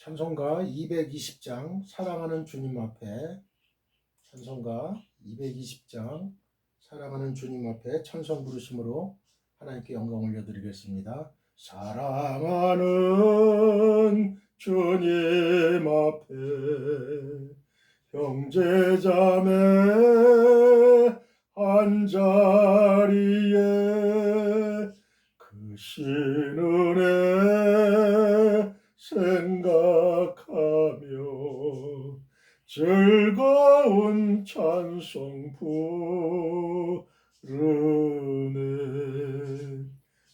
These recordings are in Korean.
찬송가 220장 사랑하는 주님 앞에 찬송가 220장 사랑하는 주님 앞에 찬송 부르심으로 하나님께 영광 올려드리겠습니다. 사랑하는 주님 앞에 형제자매 한자리에 그 신은혜 생각하며 즐거운 찬송 부르네.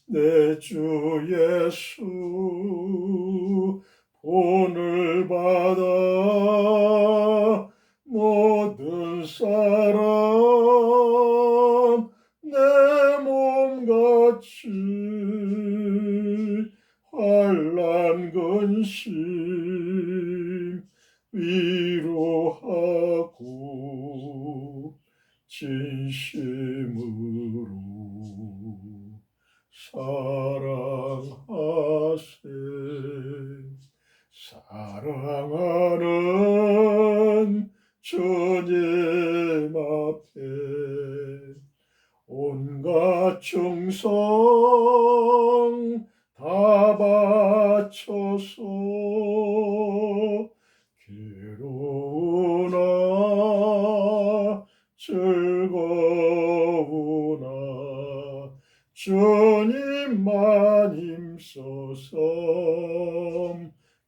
내 주 예수 본을 받아 모든 사람 내 몸같이 환난 근심 위로하고 진심으로 사랑하세. 사랑하는 주님 앞에 온갖 충성 다 바쳐서 괴로우나 즐거우나 주님만 힘써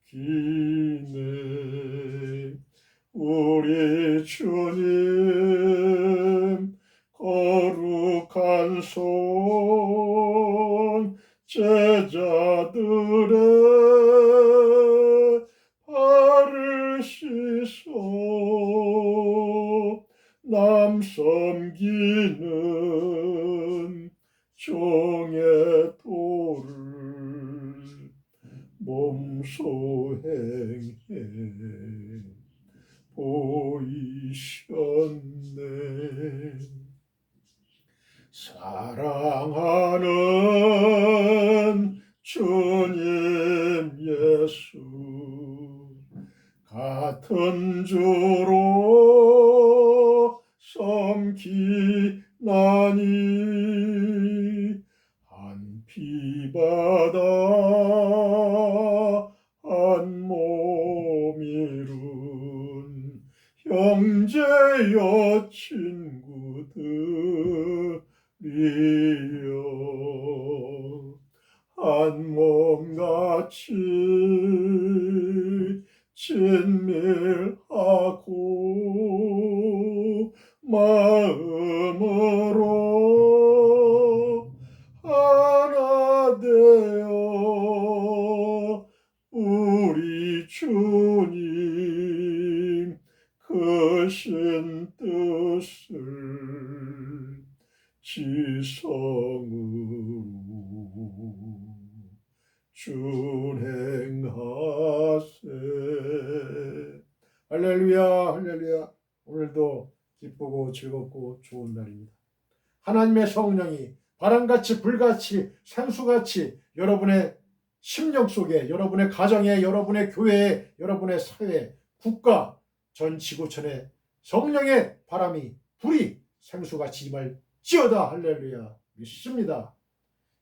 섬기네. 우리 주님 거룩한 손 제자들의 발을 씻어 남 섬기는 종의 도를 몸소 행해 보이셨네. 사랑하는 주님 예수 같은 주로 섬기나니 한 피바다 한 몸 이룬 형제여 친구들이여 한 몸같이 친밀하고 마음으로 하나 되어 우리 주님 크신 뜻을 지성으로 준행하세. 할렐루야, 할렐루야. 오늘도 기쁘고 즐겁고 좋은 날입니다. 하나님의 성령이 바람같이 불같이 생수같이 여러분의 심령 속에, 여러분의 가정에, 여러분의 교회에, 여러분의 사회에, 국가, 전 지구촌에 성령의 바람이 불이 생수같이 임할지어다. 할렐루야. 믿습니다.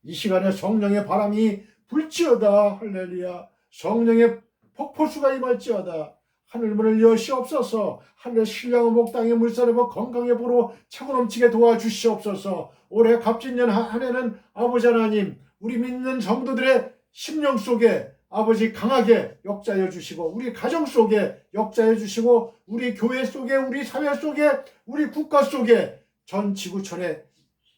이 시간에 성령의 바람이 불지어다. 할렐루야. 성령의 폭포수가 임할지어다. 하늘문을 여시옵소서. 하늘 신령한 목당의 물살에버 건강의 보로 차고 넘치게 도와주시옵소서. 올해 갑진년 한 해는 아버지 하나님 우리 믿는 성도들의 심령 속에 아버지 강하게 역사해 주시고 우리 가정 속에 역사해 주시고 우리 교회 속에 우리 사회 속에 우리 국가 속에 전 지구촌에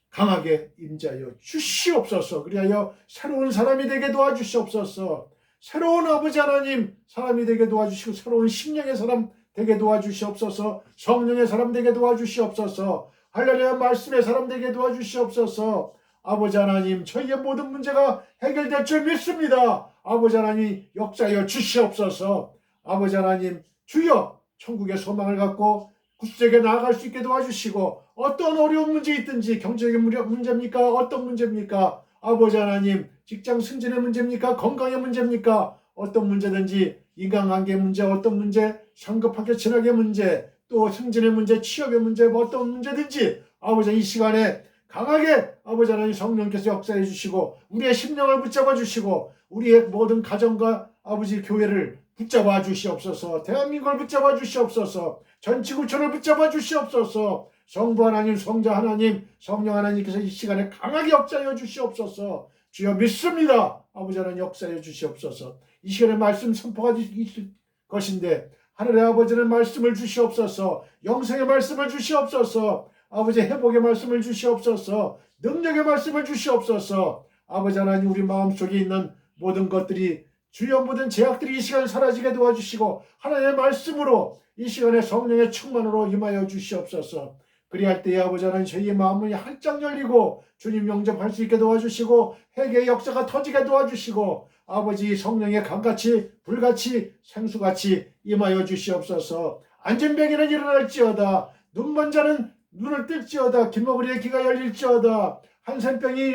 강하게 임재하여 주시옵소서. 그리하여 새로운 사람이 되게 도와주시옵소서. 새로운 아버지 하나님 사람이 되게 도와주시고 새로운 심령의 사람 되게 도와주시옵소서. 성령의 사람 되게 도와주시옵소서. 할렐루야. 말씀의 사람 되게 도와주시옵소서. 아버지 하나님 저희의 모든 문제가 해결될 줄 믿습니다. 아버지 하나님 역사하여 주시옵소서. 아버지 하나님 주여 천국의 소망을 갖고 구주에게 나아갈 수 있게 도와주시고 어떤 어려운 문제 있든지 경제적인 문제입니까? 어떤 문제입니까? 아버지 하나님 직장 승진의 문제입니까? 건강의 문제입니까? 어떤 문제든지 인간관계 문제, 어떤 문제, 성급하게 진학의 문제, 또 승진의 문제, 취업의 문제, 뭐 어떤 문제든지 아버지 이 시간에 강하게 아버지 하나님 성령께서 역사해 주시고 우리의 심령을 붙잡아 주시고 우리의 모든 가정과 아버지 교회를 붙잡아 주시옵소서. 대한민국을 붙잡아 주시옵소서. 전 지구촌을 붙잡아 주시옵소서. 성부 하나님, 성자 하나님, 성령 하나님께서 이 시간에 강하게 역사해 주시옵소서. 주여 믿습니다. 아버지 하나님 역사해 주시옵소서. 이 시간에 말씀 선포가 있을 것인데 하늘의 아버지는 말씀을 주시옵소서. 영생의 말씀을 주시옵소서. 아버지 회복의 말씀을 주시옵소서. 능력의 말씀을 주시옵소서. 아버지 하나님 우리 마음속에 있는 모든 것들이 주여 모든 제약들이 이 시간 사라지게 도와주시고 하나님의 말씀으로 이 시간에 성령의 충만으로 임하여 주시옵소서. 그리할 때에 아버지 하나님 저희의 마음이 활짝 열리고 주님 영접할 수 있게 도와주시고 회개의 역사가 터지게 도와주시고 아버지 성령의 강같이 불같이 생수같이 임하여 주시옵소서. 안진병에는 일어날지어다. 눈먼 자는 눈을 뜰지어다. 김어그리의 귀가 열릴지어다. 한센병이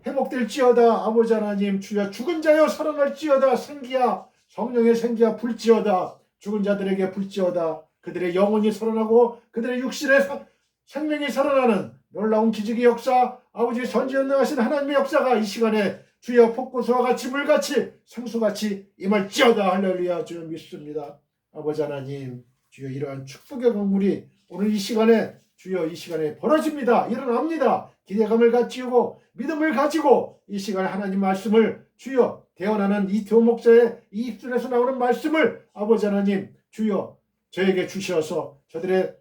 회복될지어다. 아버지 하나님 주여 죽은 자여 살아날지어다. 생기야 성령의 생기야 불지어다. 죽은 자들에게 불지어다. 그들의 영혼이 살아나고 그들의 육신의 생명이 살아나는 놀라운 기적의 역사 아버지 전지전능하신 하나님의 역사가 이 시간에 주여 폭포수와 같이 물같이 생수같이 임할지어다. 할렐루야. 주여 믿습니다. 아버지 하나님 주여 이러한 축복의 강물이 오늘 이 시간에 주여 이 시간에 벌어집니다. 일어납니다. 기대감을 가지고 믿음을 가지고 이 시간에 하나님 말씀을 주여 대언하는 이태호 목사의 이 입술에서 나오는 말씀을 아버지 하나님 주여 저에게 주셔서 저들의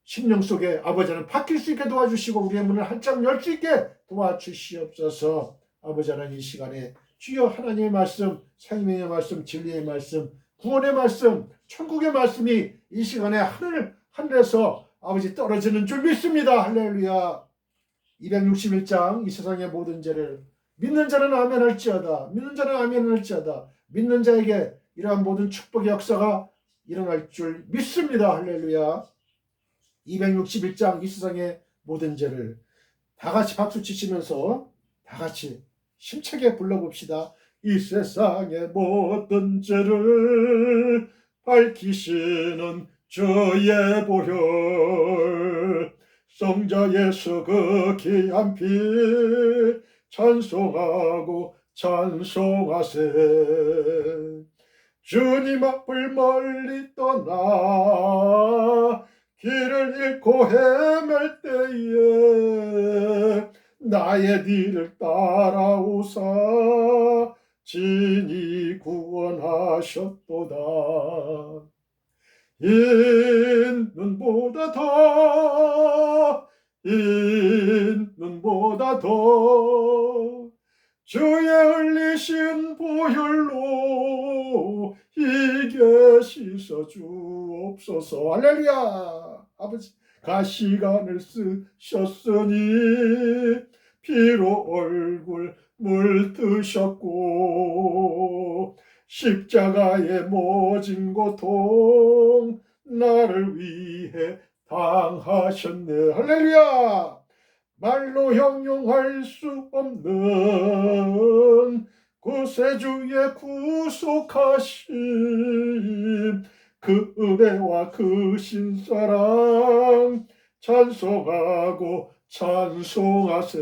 심령 속에 아버지는 바뀔 수 있게 도와주시고 우리의 문을 활짝 열 수 있게 도와주시옵소서. 아버지 하나님 이 시간에 주여 하나님의 말씀, 생명의 말씀, 진리의 말씀, 구원의 말씀, 천국의 말씀이 이 시간에 하늘에서 아버지 떨어지는 줄 믿습니다. 할렐루야. 261장 이 세상의 모든 죄를 믿는 자는 아멘할지어다. 믿는 자는 아멘할지어다. 믿는 자에게 이러한 모든 축복의 역사가 일어날 줄 믿습니다. 할렐루야. 261장 이 세상의 모든 죄를 다 같이 박수 치시면서 다 같이 힘차게 불러봅시다. 이 세상의 모든 죄를 밝히시는 주의 보혈 성자 예수 그 귀한 피 찬송하고 찬송하세. 주님 앞을 멀리 떠나 길을 잃고 헤맬 때에 나의 뒤를 따라오사 진히 구원하셨도다. 있는보다 더 주의 흘리신 보혈로 이게 씻어 주옵소서. 할렐루야. 아버지 가시관을 쓰셨으니 피로 얼굴 물드셨고 십자가의 모진 고통 나를 위해 당하셨네. 할렐루야. 말로 형용할 수 없는 구세주의 구속하심 그 은혜와 그 신사랑 찬송하고 찬송하세.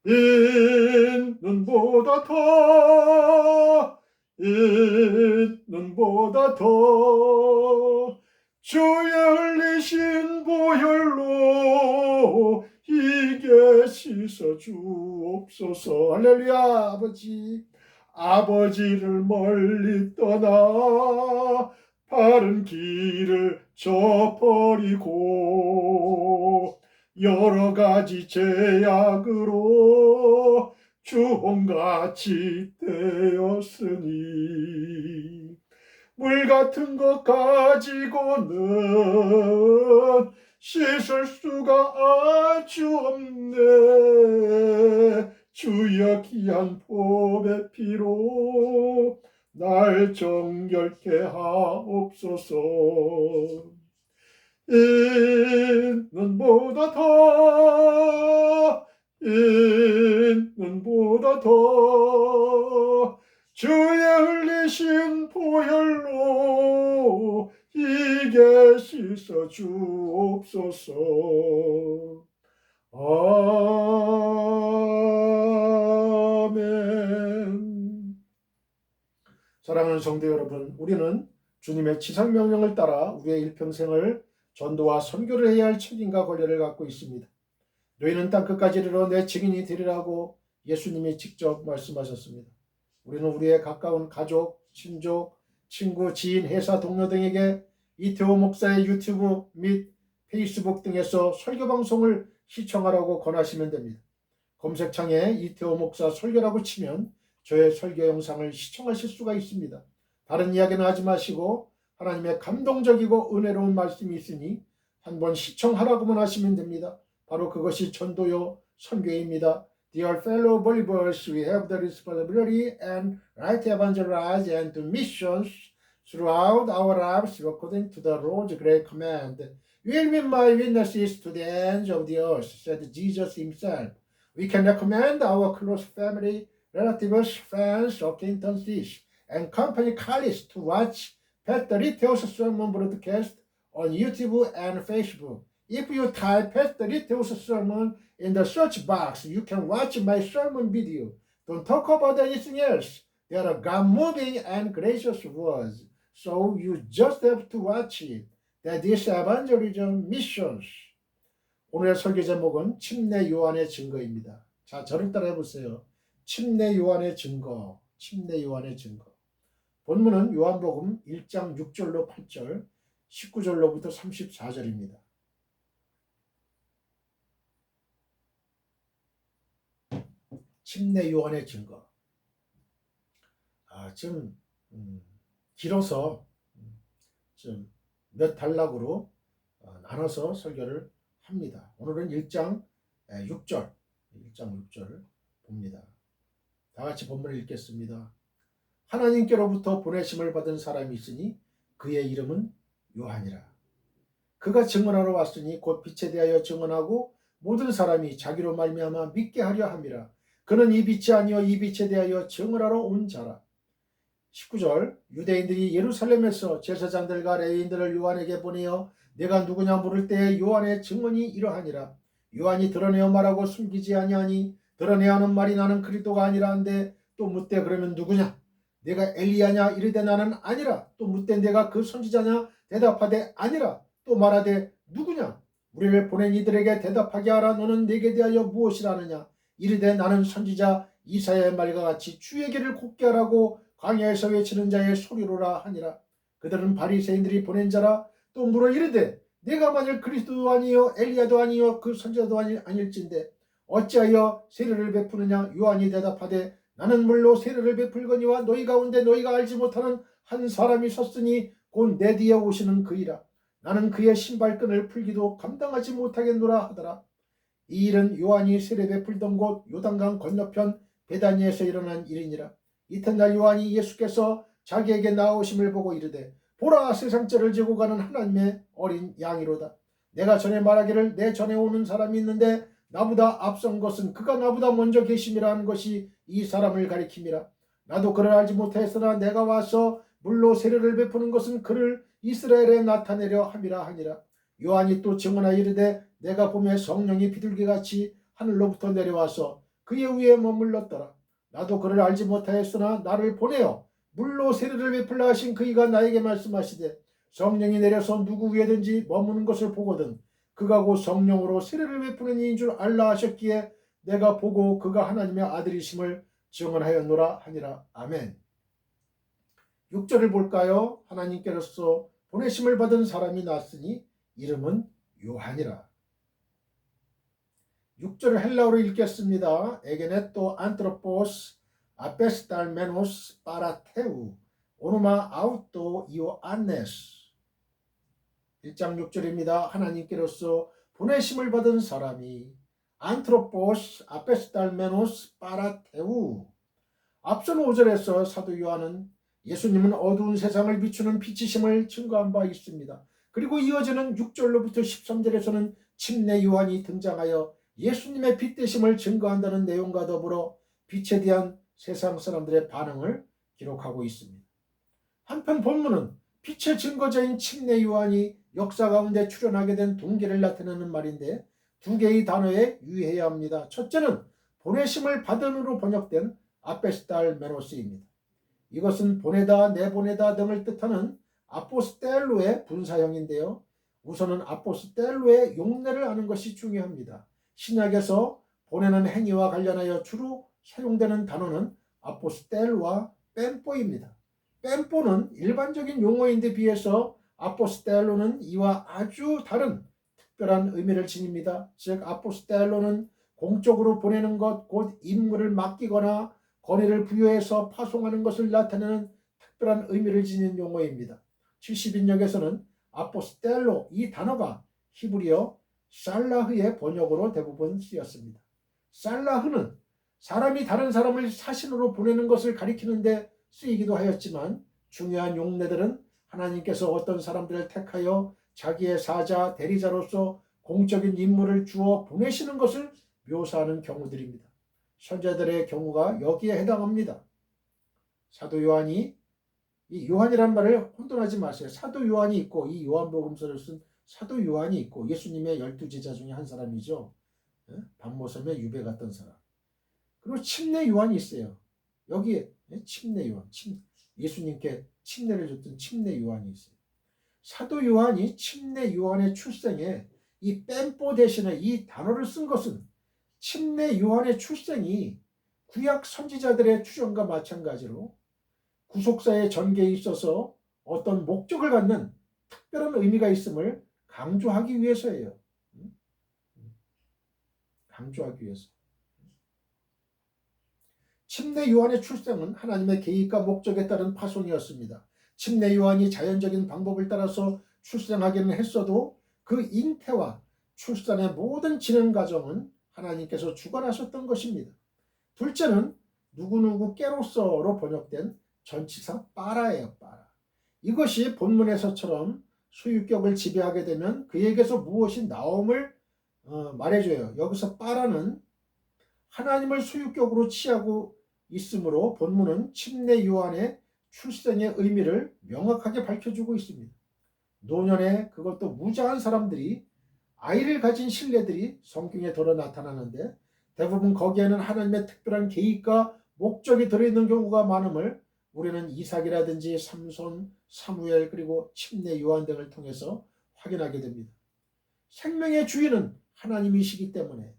있는보다 더 주의 흘리신 보혈로 이게 씻어 주옵소서. 할렐루야. 아버지를 멀리 떠나 바른 길을 저버리고 여러 가지 제약으로 주홍같이 되었으니 물 같은 것 가지고는 씻을 수가 아주 없네. 주여 귀한 보배 피로 날 정결케 하옵소서. 있는보다 더 있어 주옵소서. 아멘. 사랑하는 성도 여러분, 우리는 주님의 지상명령을 따라 우리의 일평생을 전도와 선교를 해야 할 책임과 권리를 갖고 있습니다. 너희는 땅끝까지 이르러 내 증인이 되리라고 예수님이 직접 말씀하셨습니다. 우리는 우리의 가까운 가족, 친족, 친구, 지인, 회사 동료 등에게 이태호 목사의 유튜브 및 페이스북 등에서 설교 방송을 시청하라고 권하시면 됩니다. 검색창에 이태호 목사 설교라고 치면 저의 설교 영상을 시청하실 수가 있습니다. 다른 이야기는 하지 마시고 하나님의 감동적이고 은혜로운 말씀이 있으니 한번 시청하라고만 하시면 됩니다. 바로 그것이 전도요 선교입니다. Dear fellow believers, we have the responsibility and right to evangelize and to missions throughout our lives according to the Lord's great command. You will be my witnesses to the ends of the earth, said Jesus himself. We can recommend our close family, relatives, friends, acquaintances, and company colleagues to watch Pastor Litteo's sermon broadcast on YouTube and Facebook. If you type Pastor Litteo's sermon in the search box, you can watch my sermon video. Don't talk about anything else. They are God-moving and gracious words, so you just have to watch it. That is evangelism missions. 오늘의 설교 제목은 침례 요한의 증거입니다. 자, 저를 따라 해보세요. 침례 요한의 증거, 침례 요한의 증거. 본문은 요한복음 1장 6절로 8절, 19절로부터 34절입니다. 침례 요한의 증거. 지금 길어서 좀 몇 단락으로 나눠서 설교를 합니다. 오늘은 1장 6절, 1장 6절 봅니다. 다 같이 본문을 읽겠습니다. 하나님께로부터 보내심을 받은 사람이 있으니 그의 이름은 요한이라. 그가 증언하러 왔으니 곧 빛에 대하여 증언하고 모든 사람이 자기로 말미암아 믿게 하려 함이라. 그는 이 빛이 아니요 이 빛에 대하여 증언하러 온 자라. 19절 유대인들이 예루살렘에서 제사장들과 레위인들을 요한에게 보내어 내가 누구냐 물을 때에 요한의 증언이 이러하니라. 요한이 드러내어 말하고 숨기지 아니하니 드러내야 하는 말이 나는 그리스도가 아니라 한데 또 묻되 그러면 누구냐? 내가 엘리야냐 이르되 나는 아니라. 또 묻되 내가 그 선지자냐 대답하되 아니라. 또 말하되 누구냐? 우리를 보낸 이들에게 대답하게 하라. 너는 내게 대하여 무엇이라 하느냐? 이르되 나는 선지자 이사야의 말과 같이 주의 길을 곱게 하라고 광야에서 외치는 자의 소리로라 하니라. 그들은 바리새인들이 보낸 자라. 또 물어 이르되 내가 만일 그리스도도 아니요 엘리야도 아니요 그 선지자도 아닐진데 어찌하여 세례를 베푸느냐? 요한이 대답하되 나는 물로 세례를 베풀거니와 너희 가운데 너희가 알지 못하는 한 사람이 섰으니 곧 내 뒤에 오시는 그이라. 나는 그의 신발끈을 풀기도 감당하지 못하겠노라 하더라. 이 일은 요한이 세례 베풀던 곳 요단강 건너편 베다니에서 일어난 일이니라. 이튿날 요한이 예수께서 자기에게 나오심을 보고 이르되 보라 세상 죄를 지고 가는 하나님의 어린 양이로다. 내가 전에 말하기를 내 전에 오는 사람이 있는데 나보다 앞선 것은 그가 나보다 먼저 계심이라 하는 것이 이 사람을 가리킴이라. 나도 그를 알지 못하였으나 내가 와서 물로 세례를 베푸는 것은 그를 이스라엘에 나타내려 함이라 하니라. 요한이 또 증언하여 이르되 내가 보매 성령이 비둘기같이 하늘로부터 내려와서 그의 위에 머물렀더라. 나도 그를 알지 못하였으나 나를 보내어 물로 세례를 베풀라 하신 그이가 나에게 말씀하시되 성령이 내려서 누구 위에든지 머무는 것을 보거든 그가 곧 성령으로 세례를 베푸는 이인 줄 알라 하셨기에 내가 보고 그가 하나님의 아들이심을 증언하였노라 하니라. 아멘. 6절을 볼까요? 하나님께로서 보내심을 받은 사람이 났으니 이름은 요한이라. 6절을 헬라어로 읽겠습니다. 에게네토 안트로포스 아페스달메노스 파라테우 오노마 아우토 이오안네스. 1장 6절입니다. 하나님께로서 보내심을 받은 사람이 안트로포스 아페스달메노스 파라테우. 앞선 5절에서 사도 요한은 예수님은 어두운 세상을 비추는 빛이심을 증거한 바 있습니다. 그리고 이어지는 6절로부터 13절에서는 침례 요한이 등장하여 예수님의 빛 되심을 증거한다는 내용과 더불어 빛에 대한 세상 사람들의 반응을 기록하고 있습니다. 한편 본문은 빛의 증거자인 침례 요한이 역사 가운데 출현하게 된 동기를 나타내는 말인데 두 개의 단어에 유의해야 합니다. 첫째는 보내심을 받은으로 번역된 아페스탈 메노스입니다. 이것은 보내다, 내보내다 등을 뜻하는 아포스텔로의 분사형인데요. 우선은 아포스텔로의 용례를 아는 것이 중요합니다. 신약에서 보내는 행위와 관련하여 주로 사용되는 단어는 아포스텔로와 뺀뽀입니다. 뺀뽀는 일반적인 용어인데 비해서 아포스텔로는 이와 아주 다른 특별한 의미를 지닙니다. 즉 아포스텔로는 공적으로 보내는 것, 곧 임무를 맡기거나 권위를 부여해서 파송하는 것을 나타내는 특별한 의미를 지닌 용어입니다. 70인역에서는 아포스텔로 이 단어가 히브리어 살라흐의 번역으로 대부분 쓰였습니다. 살라흐는 사람이 다른 사람을 사신으로 보내는 것을 가리키는데 쓰이기도 하였지만 중요한 용례들은 하나님께서 어떤 사람들을 택하여 자기의 사자, 대리자로서 공적인 임무를 주어 보내시는 것을 묘사하는 경우들입니다. 선자들의 경우가 여기에 해당합니다. 사도 요한이, 이 요한이란 말을 혼돈하지 마세요. 사도 요한이 있고 이 요한복음서를 쓴 사도 요한이 있고 예수님의 12제자 중에 한 사람이죠. 밤모섬에 유배 갔던 사람. 그리고 침례 요한이 있어요. 여기에 침례 요한, 예수님께 침례를 줬던 침례 요한이 있어요. 사도 요한이 침례 요한의 출생에 이 뺀뽀 대신에 이 단어를 쓴 것은 침례 요한의 출생이 구약 선지자들의 출현과 마찬가지로 구속사의 전개에 있어서 어떤 목적을 갖는 특별한 의미가 있음을 강조하기 위해서예요. 강조하기 위해서. 침례 요한의 출생은 하나님의 계획과 목적에 따른 파송이었습니다. 침례 요한이 자연적인 방법을 따라서 출생하기는 했어도 그 잉태와 출산의 모든 진행 과정은 하나님께서 주관하셨던 것입니다. 둘째는 누구누구 깨로서로 번역된 전치사 빠라예요. 빠라. 이것이 본문에서처럼 소유격을 지배하게 되면 그에게서 무엇이 나옴을 말해줘요. 여기서 빠라는 하나님을 소유격으로 취하고 있으므로 본문은 침례 요한의 출생의 의미를 명확하게 밝혀주고 있습니다. 노년에 그것도 무장한 사람들이 아이를 가진 신뢰들이 성경에 덜어 나타나는데 대부분 거기에는 하나님의 특별한 계획과 목적이 들어있는 경우가 많음을 우리는 이삭이라든지 삼손, 사무엘 그리고 침례 요한 등을 통해서 확인하게 됩니다. 생명의 주인은 하나님이시기 때문에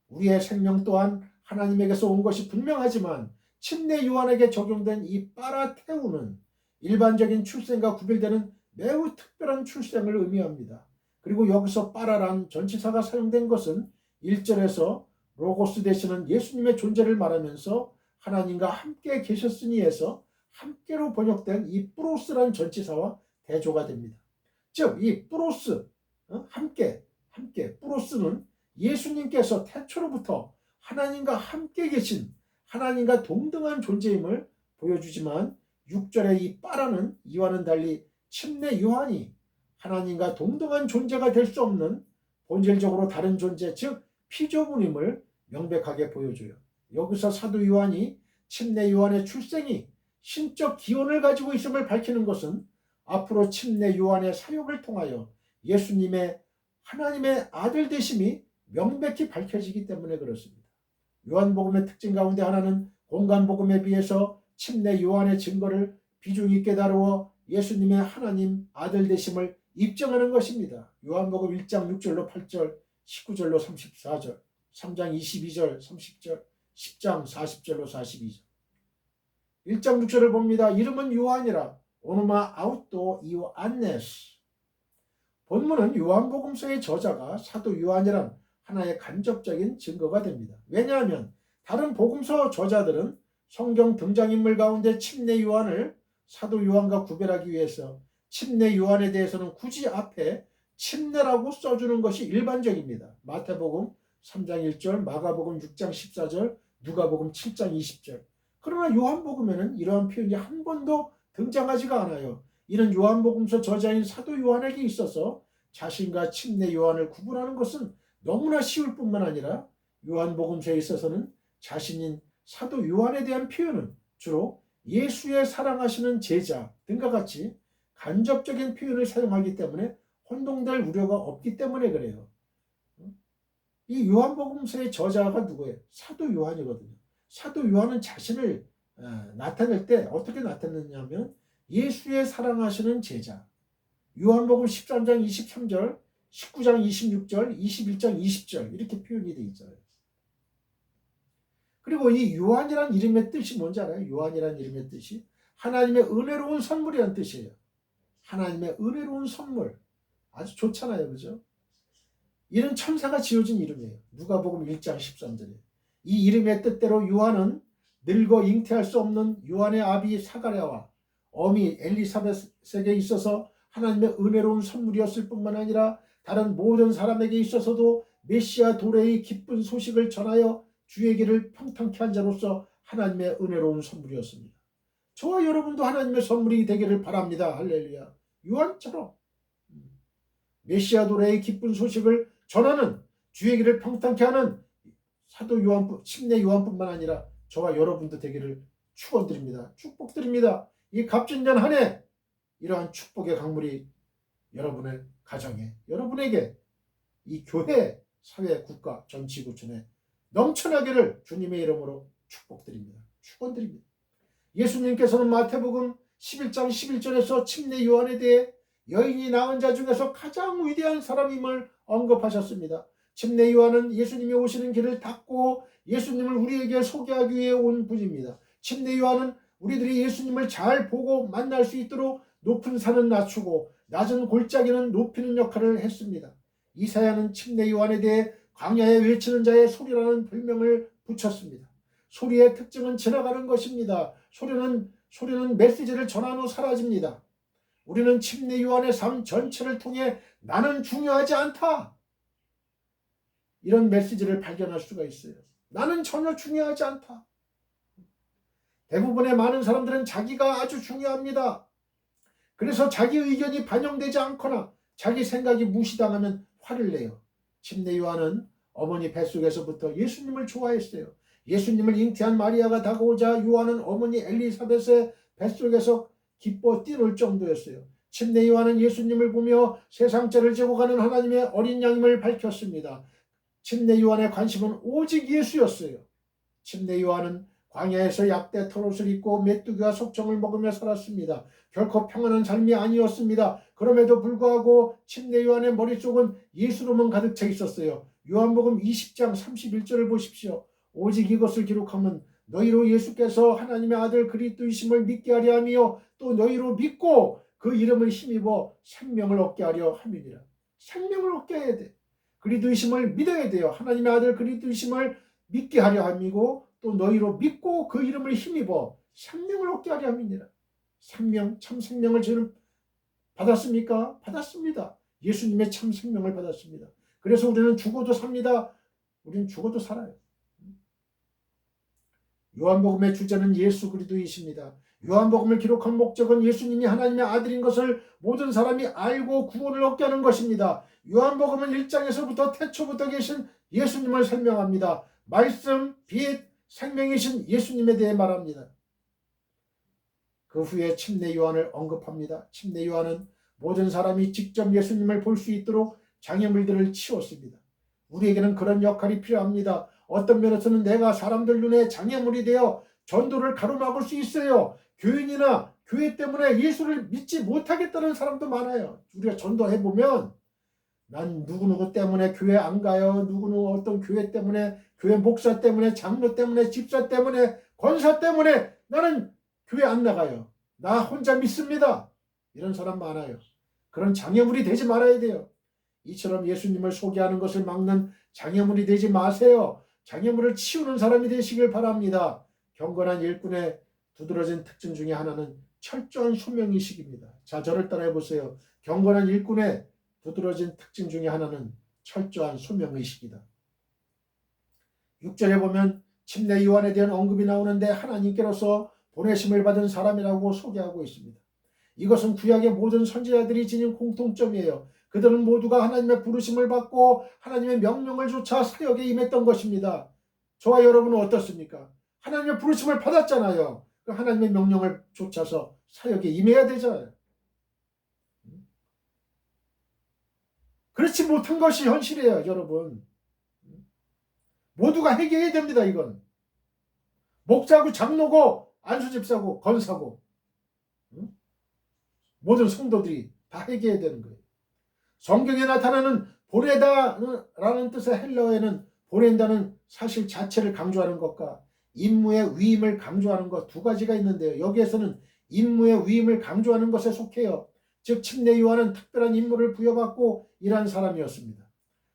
우리의 생명 또한 하나님에게서 온 것이 분명하지만 침례 요한에게 적용된 이 빠라테우는 일반적인 출생과 구별되는 매우 특별한 출생을 의미합니다. 그리고 여기서 빠라란 전치사가 사용된 것은 1절에서 로고스 되시는 예수님의 존재를 말하면서 하나님과 함께 계셨으니 해서 함께로 번역된 이 뿌로스란 전치사와 대조가 됩니다. 즉 이 뿌로스, 함께 뿌로스는 예수님께서 태초로부터 하나님과 함께 계신 하나님과 동등한 존재임을 보여주지만 6절의 이 빠라는 이와는 달리 침례 요한이 하나님과 동등한 존재가 될 수 없는 본질적으로 다른 존재, 즉 피조물임을 명백하게 보여줘요. 여기서 사도 요한이 침례 요한의 출생이 신적 기원을 가지고 있음을 밝히는 것은 앞으로 침례 요한의 사역을 통하여 예수님의 하나님의 아들 되심이 명백히 밝혀지기 때문에 그렇습니다. 요한복음의 특징 가운데 하나는 공간복음에 비해서 침례 요한의 증거를 비중 있게 다루어 예수님의 하나님 아들 되심을 입증하는 것입니다. 요한복음 1장 6절로 8절, 19절로 34절, 3장 22절, 30절, 10장 40절로 42절. 1장 6절을 봅니다. 이름은 요한이라 오노마 아웃도 이오안네스. 본문은 요한복음서의 저자가 사도 요한이란 하나의 간접적인 증거가 됩니다. 왜냐하면 다른 복음서 저자들은 성경 등장인물 가운데 침례 요한을 사도 요한과 구별하기 위해서 침례 요한에 대해서는 굳이 앞에 침례라고 써주는 것이 일반적입니다. 마태복음 3장 1절, 마가복음 6장 14절, 누가복음 7장 20절. 그러나 요한복음에는 이러한 표현이 한 번도 등장하지가 않아요. 이는 요한복음서 저자인 사도 요한에게 있어서 자신과 침례 요한을 구분하는 것은 너무나 쉬울 뿐만 아니라 요한복음서에 있어서는 자신인 사도 요한에 대한 표현은 주로 예수의 사랑하시는 제자 등과 같이 간접적인 표현을 사용하기 때문에 혼동될 우려가 없기 때문에 그래요. 이 요한복음서의 저자가 누구예요? 사도 요한이거든요. 사도 요한은 자신을 나타낼 때 어떻게 나타냈냐면 예수의 사랑하시는 제자. 요한복음 13장 23절, 19장 26절, 21장 20절 이렇게 표현이 되어 있잖아요. 그리고 이 요한이란 이름의 뜻이 뭔지 알아요? 요한이란 이름의 뜻이 하나님의 은혜로운 선물이라는 뜻이에요. 하나님의 은혜로운 선물. 아주 좋잖아요. 그죠? 이런 천사가 지어진 이름이에요. 누가복음 1장 13절에. 이 이름의 뜻대로 요한은 늙어 잉태할 수 없는 요한의 아비 사가랴와 어미 엘리사벳에게 있어서 하나님의 은혜로운 선물이었을 뿐만 아니라 다른 모든 사람에게 있어서도 메시아 도래의 기쁜 소식을 전하여 주의 길을 평탄케 한 자로서 하나님의 은혜로운 선물이었습니다. 저와 여러분도 하나님의 선물이 되기를 바랍니다. 할렐루야. 요한처럼 메시아 도래의 기쁜 소식을 전하는 주의 길을 평탄케 하는 사도 요한, 침례 요한뿐만 아니라 저와 여러분도 되기를 축원드립니다. 축복드립니다. 이 갑진년 한 해 이러한 축복의 강물이 여러분의 가정에, 여러분에게 이 교회, 사회, 국가, 전 지구촌에 넘쳐나기를 주님의 이름으로 축복드립니다. 축원드립니다. 예수님께서는 마태복음 11장 11절에서 침례 요한에 대해 여인이 낳은 자 중에서 가장 위대한 사람임을 언급하셨습니다. 침례 요한은 예수님이 오시는 길을 닫고 예수님을 우리에게 소개하기 위해 온 분입니다. 침례 요한은 우리들이 예수님을 잘 보고 만날 수 있도록 높은 산은 낮추고 낮은 골짜기는 높이는 역할을 했습니다. 이사야는 침례 요한에 대해 광야에 외치는 자의 소리라는 별명을 붙였습니다. 소리의 특징은 지나가는 것입니다. 소리는 메시지를 전한 후 사라집니다. 우리는 침례 요한의 삶 전체를 통해 나는 중요하지 않다, 이런 메시지를 발견할 수가 있어요. 나는 전혀 중요하지 않다. 대부분의 많은 사람들은 자기가 아주 중요합니다. 그래서 자기 의견이 반영되지 않거나 자기 생각이 무시당하면 화를 내요. 침례 요한은 어머니 뱃속에서부터 예수님을 좋아했어요. 예수님을 잉태한 마리아가 다가오자 요한은 어머니 엘리사벳의 뱃속에서 기뻐 뛰놀 정도였어요. 침례 요한은 예수님을 보며 세상죄를 지고 가는 하나님의 어린 양임을 밝혔습니다. 침례 요한의 관심은 오직 예수였어요. 침례 요한은 광야에서 약대 털옷을 입고 메뚜기와 속정을 먹으며 살았습니다. 결코 평안한 삶이 아니었습니다. 그럼에도 불구하고 침례 요한의 머릿속은 예수로만 가득 차 있었어요. 요한복음 20장 31절을 보십시오. 오직 이것을 기록하면 너희로 예수께서 하나님의 아들 그리스도이심을 믿게 하려 하며 또 너희로 믿고 그 이름을 힘입어 생명을 얻게 하려 함이니라. 생명을 얻게 해야 돼. 그리스도이심을 믿어야 돼요. 하나님의 아들 그리스도이심을 믿게 하려 함이고 또 너희로 믿고 그 이름을 힘입어 생명을 얻게 하려 함이니라. 생명, 참 생명을 저는 받았습니까? 받았습니다. 예수님의 참 생명을 받았습니다. 그래서 우리는 죽어도 삽니다. 우리는 죽어도 살아요. 요한복음의 주제는 예수 그리스도이십니다. 요한복음을 기록한 목적은 예수님이 하나님의 아들인 것을 모든 사람이 알고 구원을 얻게 하는 것입니다. 요한복음은 1장에서부터 태초부터 계신 예수님을 설명합니다. 말씀, 빛, 생명이신 예수님에 대해 말합니다. 그 후에 침례 요한을 언급합니다. 침례 요한은 모든 사람이 직접 예수님을 볼 수 있도록 장애물들을 치웠습니다. 우리에게는 그런 역할이 필요합니다. 어떤 면에서는 내가 사람들 눈에 장애물이 되어 전도를 가로막을 수 있어요. 교인이나 교회 때문에 예수를 믿지 못하겠다는 사람도 많아요. 우리가 전도해보면 난 누구누구 때문에 교회 안 가요. 누구누구 어떤 교회 때문에, 교회 목사 때문에, 장로 때문에, 집사 때문에, 권사 때문에 나는 교회 안 나가요. 나 혼자 믿습니다. 이런 사람 많아요. 그런 장애물이 되지 말아야 돼요. 이처럼 예수님을 소개하는 것을 막는 장애물이 되지 마세요. 장애물을 치우는 사람이 되시길 바랍니다. 경건한 일꾼의 두드러진 특징 중에 하나는 철저한 소명의식입니다. 자, 저를 따라해 보세요. 경건한 일꾼의 두드러진 특징 중에 하나는 철저한 소명의식이다. 6절에 보면 침례 요한에 대한 언급이 나오는데 하나님께로서 보내심을 받은 사람이라고 소개하고 있습니다. 이것은 구약의 모든 선지자들이 지닌 공통점이에요. 그들은 모두가 하나님의 부르심을 받고 하나님의 명령을 쫓아 사역에 임했던 것입니다. 저와 여러분은 어떻습니까? 하나님의 부르심을 받았잖아요. 하나님의 명령을 쫓아서 사역에 임해야 되잖아요. 그렇지 못한 것이 현실이에요, 여러분. 모두가 해결해야 됩니다, 이건. 목사고 장로고 안수집사고 권사고 모든 성도들이 다 해결해야 되는 거예요. 성경에 나타나는 보내다라는 뜻의 헬라어에는 보낸다는 사실 자체를 강조하는 것과 임무의 위임을 강조하는 것 두 가지가 있는데요. 여기에서는 임무의 위임을 강조하는 것에 속해요. 즉 침례 요한은 특별한 임무를 부여받고 일한 사람이었습니다.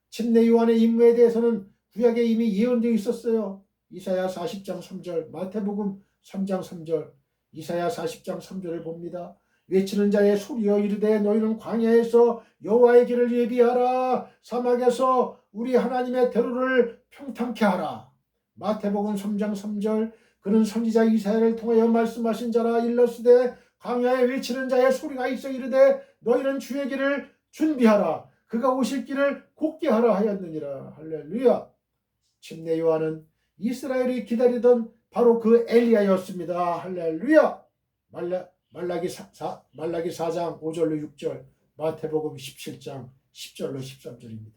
침례 요한의 임무에 대해서는 구약에 이미 예언되어 있었어요. 이사야 40장 3절, 마태복음 3장 3절, 이사야 40장 3절을 봅니다. 외치는 자의 소리여 이르되 너희는 광야에서 여호와의 길을 예비하라. 사막에서 우리 하나님의 대로를 평탄케 하라. 마태복음 3장 3절, 그는 선지자 이사야를 통하여 말씀하신 자라. 일러스되 광야에 외치는 자의 소리가 있어 이르되 너희는 주의 길을 준비하라. 그가 오실 길을 곧게 하라 하였느니라. 할렐루야. 침례 요한은 이스라엘이 기다리던 바로 그 엘리야였습니다. 할렐루야. 말라기 4장 5절로 6절, 마태복음 17장 10절로 13절입니다.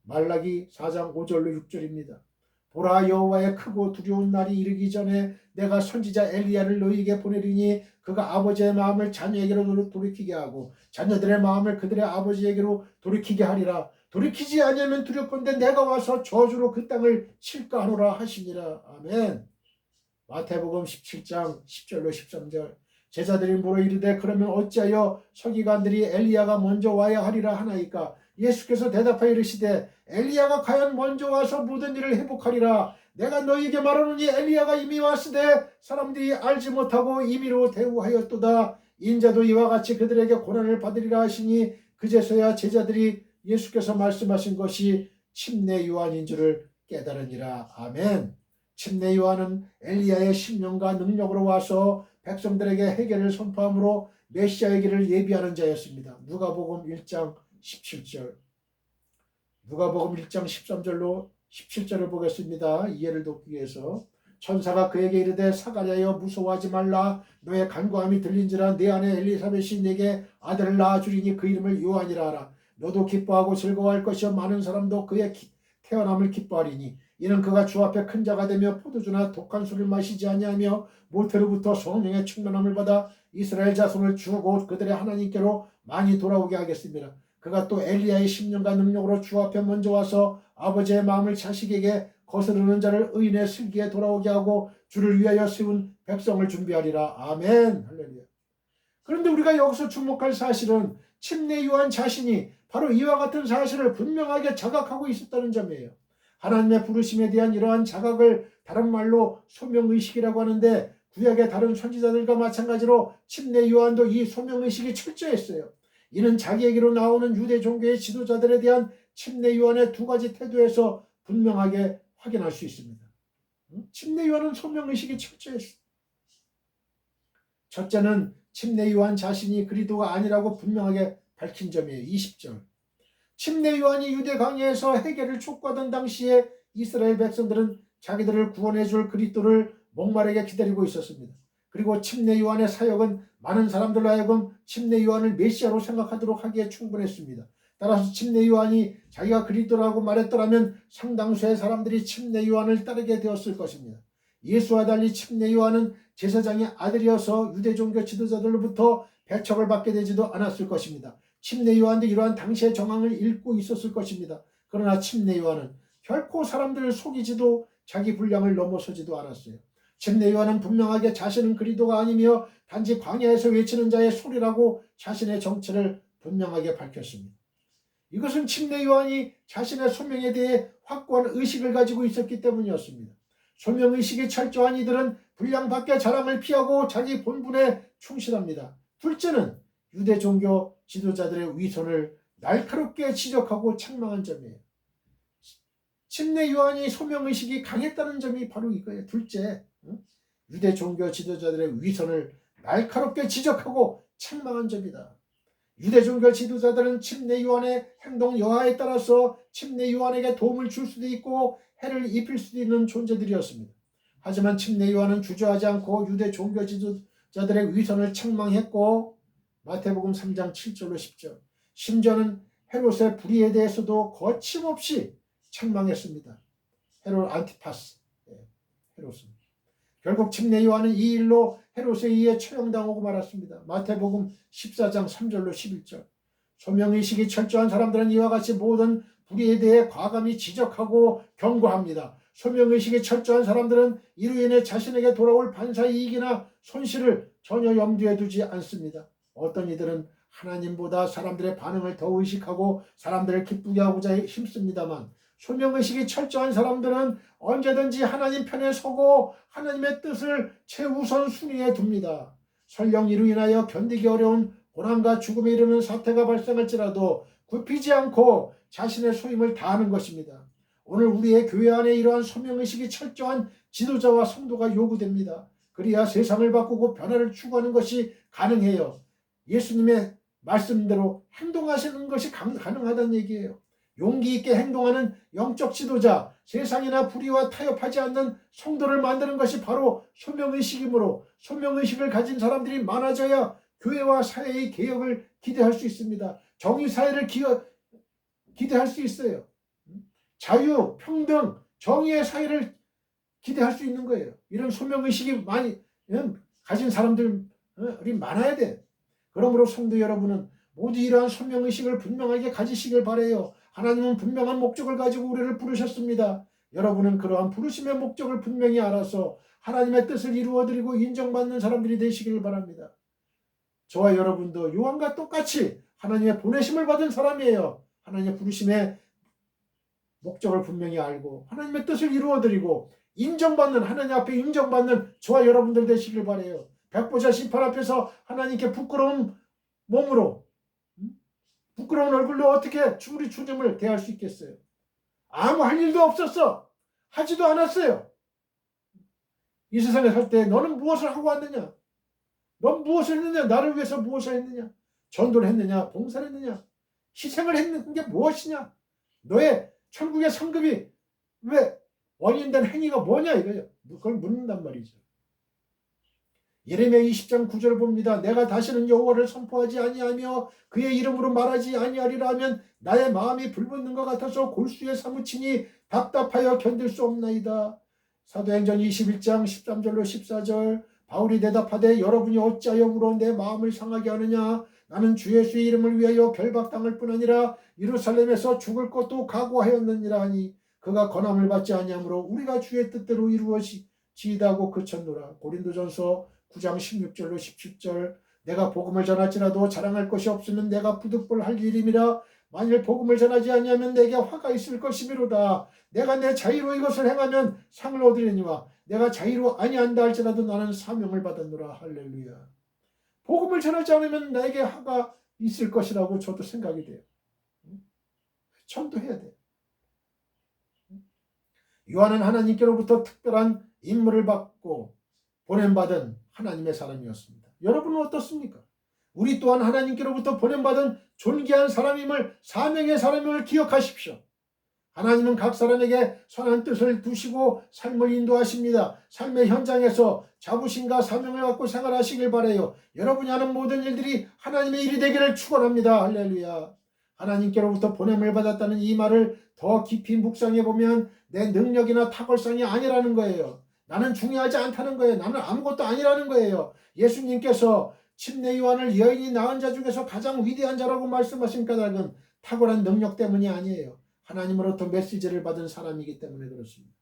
말라기 4장 5절로 6절입니다. 보라, 여호와의 크고 두려운 날이 이르기 전에 내가 선지자 엘리야를 너희에게 보내리니 그가 아버지의 마음을 자녀에게로 돌이키게 하고 자녀들의 마음을 그들의 아버지에게로 돌이키게 하리라. 돌이키지 아니하면 두렵건대 내가 와서 저주로 그 땅을 칠까 하노라 하시니라. 아멘. 마태복음 17장 10절로 13절, 제자들이 물어 이르되 그러면 어찌하여 서기관들이 엘리야가 먼저 와야 하리라 하나이까? 예수께서 대답하여 이르시되 엘리야가 과연 먼저 와서 모든 일을 회복하리라. 내가 너희에게 말하노니 엘리야가 이미 왔으되 사람들이 알지 못하고 임의로 대우하였도다. 인자도 이와 같이 그들에게 고난을 받으리라 하시니 그제서야 제자들이 예수께서 말씀하신 것이 침례 요한인 줄을 깨달으니라. 아멘. 침례 요한은 엘리야의 심령과 능력으로 와서 백성들에게 해결을 선포함으로 메시아의 길을 예비하는 자였습니다. 누가복음 1장 17절, 누가복음 1장 13절로 17절을 보겠습니다. 이해를 돕기 위해서. 천사가 그에게 이르되 사가랴여 무서워하지 말라. 너의 간구함이 들린지라. 내 아내 엘리사벳이 내게 아들을 낳아주리니 그 이름을 요한이라 하라. 너도 기뻐하고 즐거워할 것이요 많은 사람도 그의 태어남을 기뻐하리니 이는 그가 주 앞에 큰 자가 되며 포도주나 독한 술을 마시지 아니하며 모태로부터 성령의 충만함을 받아 이스라엘 자손을 주고 그들의 하나님께로 많이 돌아오게 하겠습니다. 그가 또 엘리야의 심령과 능력으로 주 앞에 먼저 와서 아버지의 마음을 자식에게 거스르는 자를 의인의 슬기에 돌아오게 하고 주를 위하여 세운 백성을 준비하리라. 아멘. 할렐루야. 그런데 우리가 여기서 주목할 사실은 침례 요한 자신이 바로 이와 같은 사실을 분명하게 자각하고 있었다는 점이에요. 하나님의 부르심에 대한 이러한 자각을 다른 말로 소명의식이라고 하는데 구약의 다른 선지자들과 마찬가지로 침례 요한도 이 소명의식이 철저했어요. 이는 자기에게로 나오는 유대 종교의 지도자들에 대한 침례 요한의 두 가지 태도에서 분명하게 확인할 수 있습니다. 침례 요한은 소명의식이 철저했어요. 첫째는 침례 요한 자신이 그리스도가 아니라고 분명하게 밝힌 점이에요. 20절. 침례 요한이 유대 광야에서 해결을 촉구하던 당시에 이스라엘 백성들은 자기들을 구원해 줄 그리스도를 목마르게 기다리고 있었습니다. 그리고 침례 요한의 사역은 많은 사람들로 하여금 침례 요한을 메시아로 생각하도록 하기에 충분했습니다. 따라서 침례 요한이 자기가 그리스도라고 말했더라면 상당수의 사람들이 침례 요한을 따르게 되었을 것입니다. 예수와 달리 침례 요한은 제사장의 아들이어서 유대 종교 지도자들로부터 배척을 받게 되지도 않았을 것입니다. 침례 요한도 이러한 당시의 정황을 읽고 있었을 것입니다. 그러나 침례 요한은 결코 사람들을 속이지도 자기 분량을 넘어서지도 않았어요. 침례 요한은 분명하게 자신은 그리스도가 아니며 단지 광야에서 외치는 자의 소리라고 자신의 정체를 분명하게 밝혔습니다. 이것은 침례 요한이 자신의 소명에 대해 확고한 의식을 가지고 있었기 때문이었습니다. 소명의식이 철저한 이들은 분량 밖의 자랑을 피하고 자기 본분에 충실합니다. 둘째는 유대 종교 지도자들의 위선을 날카롭게 지적하고 책망한 점이에요. 침례 요한이 소명의식이 강했다는 점이 바로 이거예요. 둘째, 유대 종교 지도자들의 위선을 날카롭게 지적하고 책망한 점이다. 유대 종교 지도자들은 침례 요한의 행동 여하에 따라서 침례 요한에게 도움을 줄 수도 있고 해를 입힐 수도 있는 존재들이었습니다. 하지만 침례 요한은 주저하지 않고 유대 종교 지도자들의 위선을 책망했고 마태복음 3장 7절로 10절, 심지어는 헤롯의 불의에 대해서도 거침없이 책망했습니다. 헤롯 안티파스, 헤롯은 결국 침례 요한은 이 일로 헤롯에 의해 처형당하고 말았습니다. 마태복음 14장 3절로 11절. 소명의식이 철저한 사람들은 이와 같이 모든 불의에 대해 과감히 지적하고 경고합니다. 소명의식이 철저한 사람들은 이로 인해 자신에게 돌아올 반사 이익이나 손실을 전혀 염두에 두지 않습니다. 어떤 이들은 하나님보다 사람들의 반응을 더 의식하고 사람들을 기쁘게 하고자 힘씁니다만, 소명의식이 철저한 사람들은 언제든지 하나님 편에 서고 하나님의 뜻을 최우선 순위에 둡니다. 설령 이로 인하여 견디기 어려운 고난과 죽음에 이르는 사태가 발생할지라도 굽히지 않고 자신의 소임을 다하는 것입니다. 오늘 우리의 교회 안에 이러한 소명의식이 철저한 지도자와 성도가 요구됩니다. 그래야 세상을 바꾸고 변화를 추구하는 것이 가능해요. 예수님의 말씀대로 행동하시는 것이 가능하다는 얘기예요. 용기 있게 행동하는 영적 지도자, 세상이나 불의와 타협하지 않는 성도를 만드는 것이 바로 소명의식이므로, 소명의식을 가진 사람들이 많아져야 교회와 사회의 개혁을 기대할 수 있습니다. 정의사회를 기대할 수 있어요. 자유, 평등, 정의의 사회를 기대할 수 있는 거예요. 이런 소명의식이 많이 가진 사람들이 많아야 돼. 그러므로 성도 여러분은 모두 이러한 소명의식을 분명하게 가지시길 바라요. 하나님은 분명한 목적을 가지고 우리를 부르셨습니다. 여러분은 그러한 부르심의 목적을 분명히 알아서 하나님의 뜻을 이루어드리고 인정받는 사람들이 되시길 바랍니다. 저와 여러분도 요한과 똑같이 하나님의 보내심을 받은 사람이에요. 하나님의 부르심의 목적을 분명히 알고 하나님의 뜻을 이루어드리고 인정받는, 하나님 앞에 인정받는 저와 여러분들 되시길 바라요. 백보자 심판 앞에서 하나님께 부끄러운 몸으로, 부끄러운 얼굴로 어떻게 우리 주님을 대할 수 있겠어요? 아무 할 일도 없었어. 하지도 않았어요. 이 세상에 살 때 너는 무엇을 하고 왔느냐? 넌 무엇을 했느냐? 나를 위해서 무엇을 했느냐? 전도를 했느냐? 봉사를 했느냐? 희생을 했는 게 무엇이냐? 너의 천국의 상급이 왜 원인된 행위가 뭐냐 이거예요. 그걸 묻는단 말이죠. 예레미야 20장 9절을 봅니다. 내가 다시는 여호와를 선포하지 아니하며 그의 이름으로 말하지 아니하리라 하면 나의 마음이 불붙는 것 같아서 골수에 사무치니 답답하여 견딜 수 없나이다. 사도행전 21장 13절로 14절. 바울이 대답하되 여러분이 어찌하여 울어 내 마음을 상하게 하느냐? 나는 주 예수의 이름을 위하여 결박당할 뿐 아니라 예루살렘에서 죽을 것도 각오하였느니라 하니 그가 권함을 받지 아니하므로 우리가 주의 뜻대로 이루어지이다고 그쳤노라. 고린도전서 9장 16절로 17절. 내가 복음을 전할지라도 자랑할 것이 없으면 내가 부득불할 일임이라. 만일 복음을 전하지 아니하면 내게 화가 있을 것이미로다. 내가 내 자유로 이것을 행하면 상을 얻으려니와 내가 자유로 아니한다 할지라도 나는 사명을 받았노라. 할렐루야. 복음을 전하지 않으면 나에게 화가 있을 것이라고 저도 생각이 돼요. 전도해야 돼요. 요한은 하나님께로부터 특별한 임무를 받고 보냄받은 하나님의 사람이었습니다. 여러분은 어떻습니까? 우리 또한 하나님께로부터 보냄받은 존귀한 사람임을, 사명의 사람임을 기억하십시오. 하나님은 각 사람에게 선한 뜻을 두시고 삶을 인도하십니다. 삶의 현장에서 자부심과 사명을 갖고 생활하시길 바라요. 여러분이 하는 모든 일들이 하나님의 일이 되기를 축원합니다. 할렐루야. 하나님께로부터 보냄을 받았다는 이 말을 더 깊이 묵상해 보면 내 능력이나 탁월성이 아니라는 거예요. 나는 중요하지 않다는 거예요. 나는 아무것도 아니라는 거예요. 예수님께서 침례 요한을 여인이 낳은 자 중에서 가장 위대한 자라고 말씀하신 까닭은 탁월한 능력 때문이 아니에요. 하나님으로부터 메시지를 받은 사람이기 때문에 그렇습니다.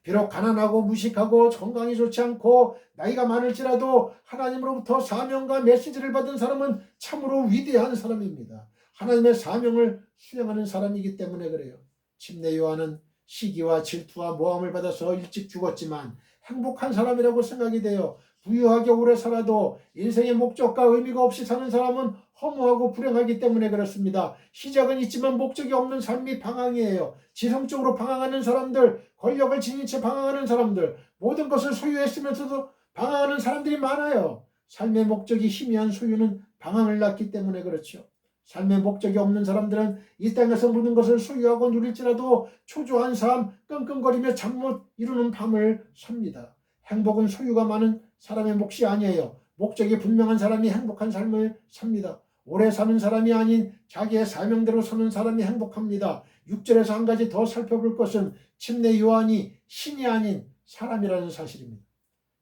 비록 가난하고 무식하고 건강이 좋지 않고 나이가 많을지라도 하나님으로부터 사명과 메시지를 받은 사람은 참으로 위대한 사람입니다. 하나님의 사명을 수행하는 사람이기 때문에 그래요. 침례 요한은 시기와 질투와 모함을 받아서 일찍 죽었지만 행복한 사람이라고 생각이 돼요. 부유하게 오래 살아도 인생의 목적과 의미가 없이 사는 사람은 허무하고 불행하기 때문에 그렇습니다. 시작은 있지만 목적이 없는 삶이 방황이에요. 지성적으로 방황하는 사람들, 권력을 지닌 채 방황하는 사람들, 모든 것을 소유했으면서도 방황하는 사람들이 많아요. 삶의 목적이 희미한 소유는 방황을 낳기 때문에 그렇죠. 삶의 목적이 없는 사람들은 이 땅에서 모든 것을 소유하고 누릴지라도 초조한 삶, 끙끙거리며 잠 못 이루는 밤을 삽니다. 행복은 소유가 많은 사람의 몫이 아니에요. 목적이 분명한 사람이 행복한 삶을 삽니다. 오래 사는 사람이 아닌 자기의 사명대로 사는 사람이 행복합니다. 6절에서 한 가지 더 살펴볼 것은 침례 요한이 신이 아닌 사람이라는 사실입니다.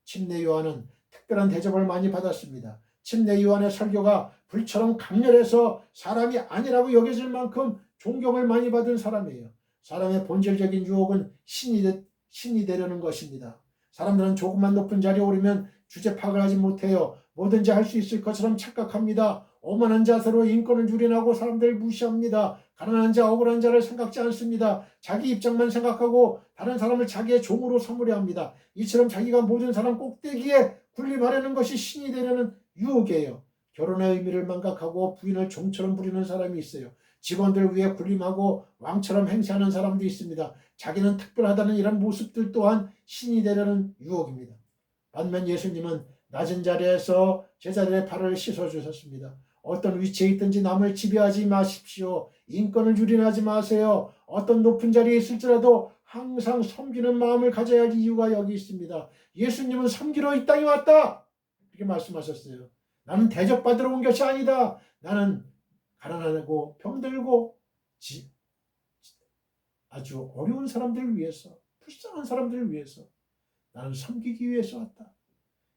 침례 요한은 특별한 대접을 많이 받았습니다. 침례 요한의 설교가 불처럼 강렬해서 사람이 아니라고 여겨질 만큼 존경을 많이 받은 사람이에요. 사람의 본질적인 유혹은 신이 되려는 것입니다. 사람들은 조금만 높은 자리에 오르면 주제 파악을 하지 못해요. 뭐든지 할 수 있을 것처럼 착각합니다. 오만한 자세로 인권을 유린하고 사람들을 무시합니다. 가난한 자, 억울한 자를 생각지 않습니다. 자기 입장만 생각하고 다른 사람을 자기의 종으로 삼으려 합니다. 이처럼 자기가 모든 사람 꼭대기에 군림하려는 것이 신이 되려는 유혹이에요. 결혼의 의미를 망각하고 부인을 종처럼 부리는 사람이 있어요. 직원들 위에 군림하고 왕처럼 행세하는 사람도 있습니다. 자기는 특별하다는 이런 모습들 또한 신이 되려는 유혹입니다. 반면 예수님은 낮은 자리에서 제자들의 발을 씻어주셨습니다. 어떤 위치에 있든지 남을 지배하지 마십시오. 인권을 유린하지 마세요. 어떤 높은 자리에 있을지라도 항상 섬기는 마음을 가져야 할 이유가 여기 있습니다. 예수님은 섬기러 이 땅에 왔다, 이렇게 말씀하셨어요. 나는 대접받으러 온 것이 아니다. 나는 가난하고 병들고 아주 어려운 사람들을 위해서, 불쌍한 사람들을 위해서 나는 섬기기 위해서 왔다.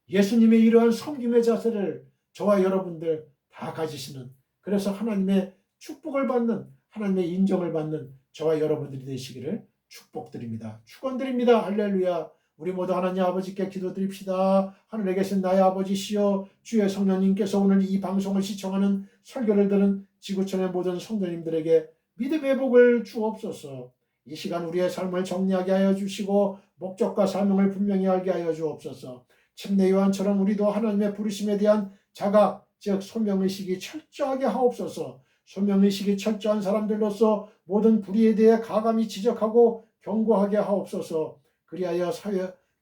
예수님의 이러한 섬김의 자세를 저와 여러분들 다 가지시는, 그래서 하나님의 축복을 받는, 하나님의 인정을 받는 저와 여러분들이 되시기를 축복드립니다. 축원드립니다. 할렐루야. 우리 모두 하나님 아버지께 기도드립시다. 하늘에 계신 나의 아버지시여, 주의 성령님께서 오늘 이 방송을 시청하는, 설교를 들은 지구촌의 모든 성도님들에게 믿음의 복을 주옵소서. 이 시간 우리의 삶을 정리하게 하여 주시고 목적과 사명을 분명히 알게 하여 주옵소서. 침례 요한처럼 우리도 하나님의 부르심에 대한 자각, 즉 소명의식이 철저하게 하옵소서. 소명의식이 철저한 사람들로서 모든 불의에 대해 가감히 지적하고 경고하게 하옵소서. 그리하여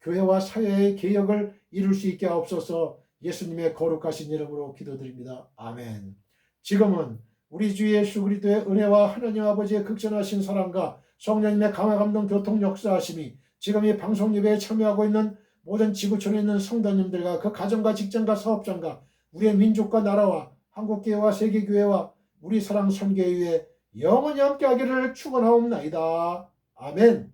교회와 사회의 개혁을 이룰 수 있게 하옵소서. 예수님의 거룩하신 이름으로 기도드립니다. 아멘. 지금은 우리 주 예수 그리스도의 은혜와 하나님 아버지의 극전하신 사랑과 성령님의 강화 감동 교통 역사하심이 지금 이 방송 예배에 참여하고 있는 모든 지구촌에 있는 성도님들과 그 가정과 직장과 사업장과 우리의 민족과 나라와 한국교회와 세계교회와 우리 사랑 선교회 영원히 함께하기를 축원하옵나이다. 아멘.